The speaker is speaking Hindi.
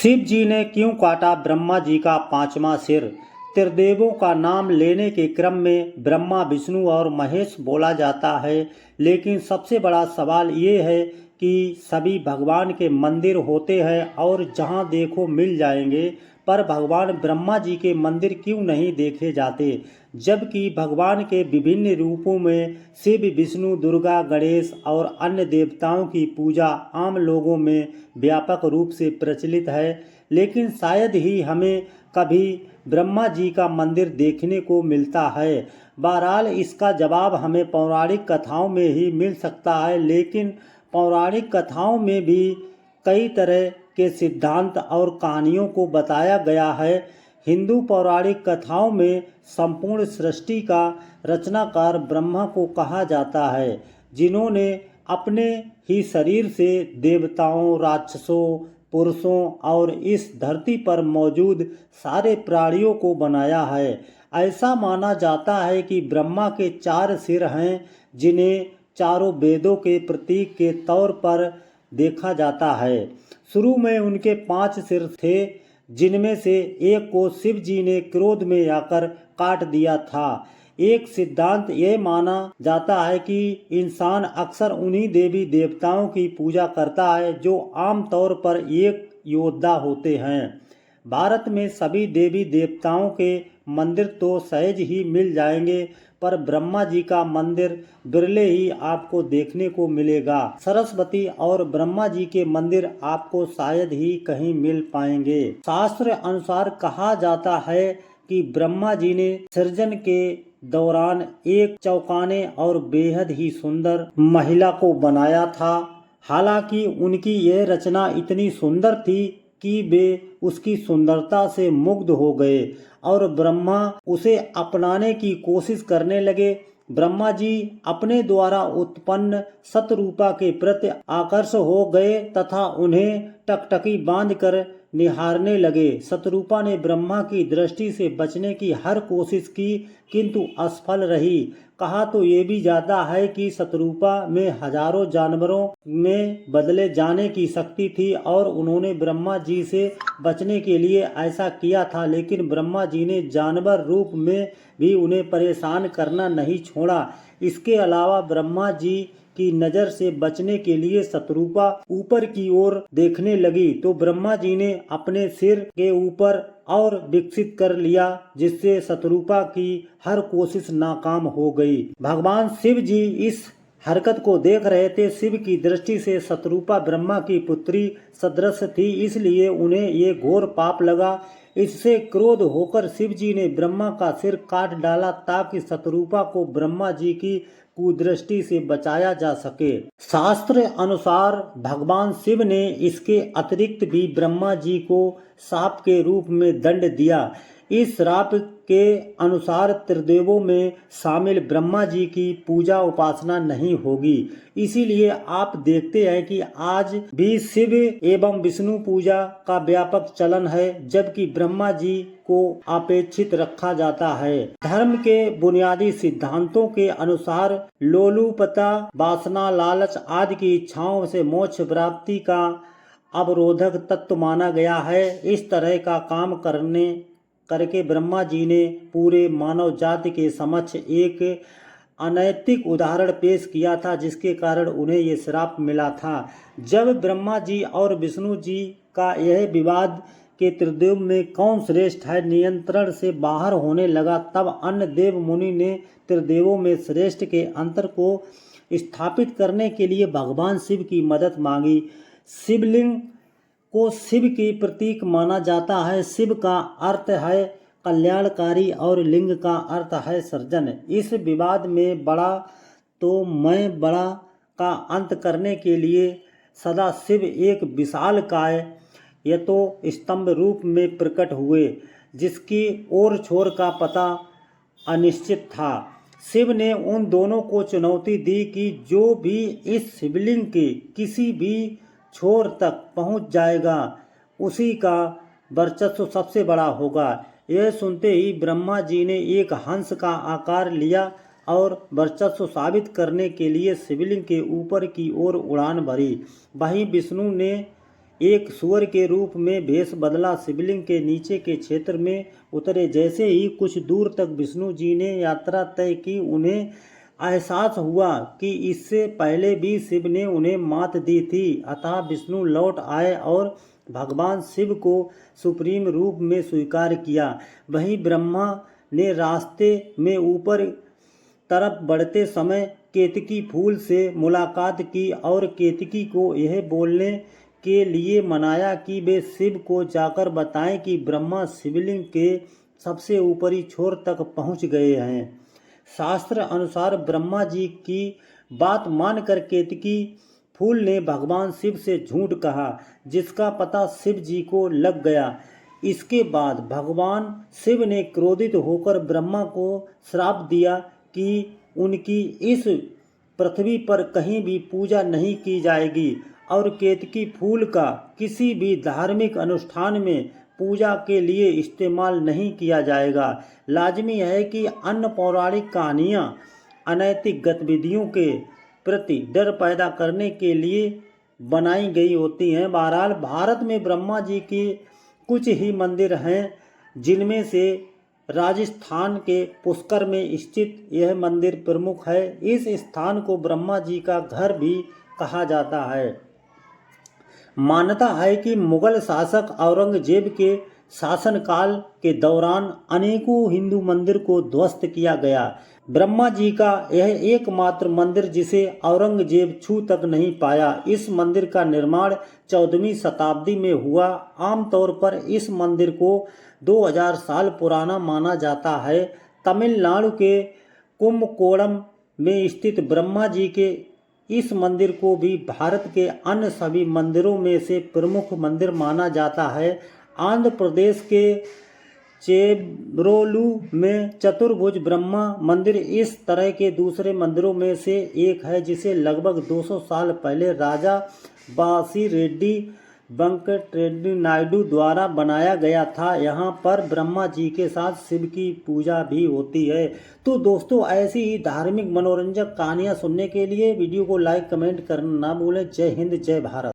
शिव जी ने क्यों काटा ब्रह्मा जी का पांचवा सिर। त्रिदेवों का नाम लेने के क्रम में ब्रह्मा, विष्णु और महेश बोला जाता है, लेकिन सबसे बड़ा सवाल ये है कि सभी भगवान के मंदिर होते हैं और जहाँ देखो मिल जाएंगे, पर भगवान ब्रह्मा जी के मंदिर क्यों नहीं देखे जाते, जबकि भगवान के विभिन्न रूपों में शिव, विष्णु, दुर्गा, गणेश और अन्य देवताओं की पूजा आम लोगों में व्यापक रूप से प्रचलित है, लेकिन शायद ही हमें कभी ब्रह्मा जी का मंदिर देखने को मिलता है। बहरहाल इसका जवाब हमें पौराणिक कथाओं में ही मिल सकता है, लेकिन पौराणिक कथाओं में भी कई तरह के सिद्धांत और कहानियों को बताया गया है। हिंदू पौराणिक कथाओं में संपूर्ण सृष्टि का रचनाकार ब्रह्मा को कहा जाता है, जिन्होंने अपने ही शरीर से देवताओं, राक्षसों, पुरुषों और इस धरती पर मौजूद सारे प्राणियों को बनाया है। ऐसा माना जाता है कि ब्रह्मा के 4 सिर हैं, जिन्हें चारों वेदों के प्रतीक के तौर पर देखा जाता है। शुरू में उनके 5 सिर थे, जिनमें से एक को शिव जी ने क्रोध में आकर काट दिया था। एक सिद्धांत ये माना जाता है कि इंसान अक्सर उन्हीं देवी देवताओं की पूजा करता है जो आमतौर पर एक योद्धा होते हैं। भारत में सभी देवी देवताओं के मंदिर तो सहज ही मिल जाएंगे, पर ब्रह्मा जी का मंदिर बिरले ही आपको देखने को मिलेगा। सरस्वती और ब्रह्मा जी के मंदिर आपको शायद ही कहीं मिल पाएंगे। शास्त्र अनुसार कहा जाता है कि ब्रह्मा जी ने सृजन के दौरान एक चौंकाने और बेहद ही सुंदर महिला को बनाया था। हालांकि उनकी यह रचना इतनी सुंदर थी कि वे उसकी सुंदरता से मुग्ध हो गए और ब्रह्मा उसे अपनाने की कोशिश करने लगे। ब्रह्मा जी अपने द्वारा उत्पन्न शतरूपा के प्रति आकर्षित हो गए तथा उन्हें टकटकी बांधकर निहारने लगे। शतरूपा ने ब्रह्मा की दृष्टि से बचने की हर कोशिश की, किंतु असफल रही। कहा तो ये भी जाता है कि शतरूपा में हजारों जानवरों में बदले जाने की शक्ति थी और उन्होंने ब्रह्मा जी से बचने के लिए ऐसा किया था, लेकिन ब्रह्मा जी ने जानवर रूप में भी उन्हें परेशान करना नहीं छोड़ा। इसके अलावा ब्रह्मा जी की नजर से बचने के लिए शतरूपा ऊपर की ओर देखने लगी तो ब्रह्मा जी ने अपने सिर के ऊपर और विकसित कर लिया, जिससे शतरूपा की हर कोशिश नाकाम हो गई। भगवान शिव जी इस हरकत को देख रहे थे। शिव की दृष्टि से शतरूपा ब्रह्मा की पुत्री सदृश थी, इसलिए उन्हें ये घोर पाप लगा। इससे क्रोध होकर शिव जी ने ब्रह्मा का सिर काट डाला ताकि शतरूपा को ब्रह्मा जी की कुदृष्टि से बचाया जा सके। शास्त्र अनुसार भगवान शिव ने इसके अतिरिक्त भी ब्रह्मा जी को शाप के रूप में दंड दिया। इस श्राप के अनुसार त्रिदेवों में शामिल ब्रह्मा जी की पूजा उपासना नहीं होगी। इसीलिए आप देखते हैं कि आज भी शिव एवं विष्णु पूजा का व्यापक चलन है, जबकि ब्रह्मा जी को अपेक्षित रखा जाता है। धर्म के बुनियादी सिद्धांतों के अनुसार लोलुपता, वासना, लालच आदि की इच्छाओं से मोक्ष प्राप्ति का अवरोधक तत्व माना गया है। इस तरह का काम करके ब्रह्मा जी ने पूरे मानव जाति के समक्ष एक अनैतिक उदाहरण पेश किया था, जिसके कारण उन्हें ये श्राप मिला था। जब ब्रह्मा जी और विष्णु जी का यह विवाद के त्रिदेव में कौन श्रेष्ठ है नियंत्रण से बाहर होने लगा, तब अन्य देव मुनि ने त्रिदेवों में श्रेष्ठ के अंतर को स्थापित करने के लिए भगवान शिव की मदद मांगी। शिवलिंग को शिव की प्रतीक माना जाता है। शिव का अर्थ है कल्याणकारी और लिंग का अर्थ है सृजन। इस विवाद में बड़ा तो मैं बड़ा का अंत करने के लिए सदा शिव एक विशालकाय यतो स्तंभ रूप में प्रकट हुए, जिसकी ओर छोर का पता अनिश्चित था। शिव ने उन दोनों को चुनौती दी कि जो भी इस शिवलिंग के किसी भी छोर तक पहुंच जाएगा, उसी का वर्चस्व सबसे बड़ा होगा। यह सुनते ही ब्रह्मा जी ने एक हंस का आकार लिया और वर्चस्व साबित करने के लिए शिवलिंग के ऊपर की ओर उड़ान भरी। वहीं विष्णु ने एक सुअर के रूप में भेष बदला, शिवलिंग के नीचे के क्षेत्र में उतरे। जैसे ही कुछ दूर तक विष्णु जी ने यात्रा तय की, उन्हें एहसास हुआ कि इससे पहले भी शिव ने उन्हें मात दी थी। अतः विष्णु लौट आए और भगवान शिव को सुप्रीम रूप में स्वीकार किया। वहीं ब्रह्मा ने रास्ते में ऊपर तरफ बढ़ते समय केतकी फूल से मुलाकात की और केतकी को यह बोलने के लिए मनाया कि वे शिव को जाकर बताएं कि ब्रह्मा शिवलिंग के सबसे ऊपरी छोर तक पहुंच गए हैं। शास्त्र अनुसार ब्रह्मा जी की बात मानकर केतकी फूल ने भगवान शिव से झूठ कहा, जिसका पता शिव जी को लग गया। इसके बाद भगवान शिव ने क्रोधित होकर ब्रह्मा को श्राप दिया कि उनकी इस पृथ्वी पर कहीं भी पूजा नहीं की जाएगी और केतकी फूल का किसी भी धार्मिक अनुष्ठान में पूजा के लिए इस्तेमाल नहीं किया जाएगा। लाजमी है कि अन्य पौराणिक कहानियाँ अनैतिक गतिविधियों के प्रति डर पैदा करने के लिए बनाई गई होती हैं। बहरहाल भारत में ब्रह्मा जी के कुछ ही मंदिर हैं, जिनमें से राजस्थान के पुष्कर में स्थित यह मंदिर प्रमुख है। इस स्थान को ब्रह्मा जी का घर भी कहा जाता है। मान्यता है कि मुगल शासक औरंगजेब के शासनकाल के दौरान अनेकों हिंदू मंदिर को ध्वस्त किया गया। ब्रह्मा जी का यह एकमात्र मंदिर जिसे औरंगजेब छू तक नहीं पाया। इस मंदिर का निर्माण 14वीं शताब्दी में हुआ। आमतौर पर इस मंदिर को 2000 साल पुराना माना जाता है। तमिलनाडु के कुंभकोणम में स्थित ब्रह्मा जी के इस मंदिर को भी भारत के अन्य सभी मंदिरों में से प्रमुख मंदिर माना जाता है। आंध्र प्रदेश के चेब्रोलू में चतुर्भुज ब्रह्मा मंदिर इस तरह के दूसरे मंदिरों में से एक है, जिसे लगभग 200 साल पहले राजा बासीरेड्डी वेंकटरेड्डी नायडू द्वारा बनाया गया था। यहाँ पर ब्रह्मा जी के साथ शिव की पूजा भी होती है। तो दोस्तों, ऐसी ही धार्मिक मनोरंजक कहानियाँ सुनने के लिए वीडियो को लाइक कमेंट करना ना भूलें। जय हिंद, जय भारत।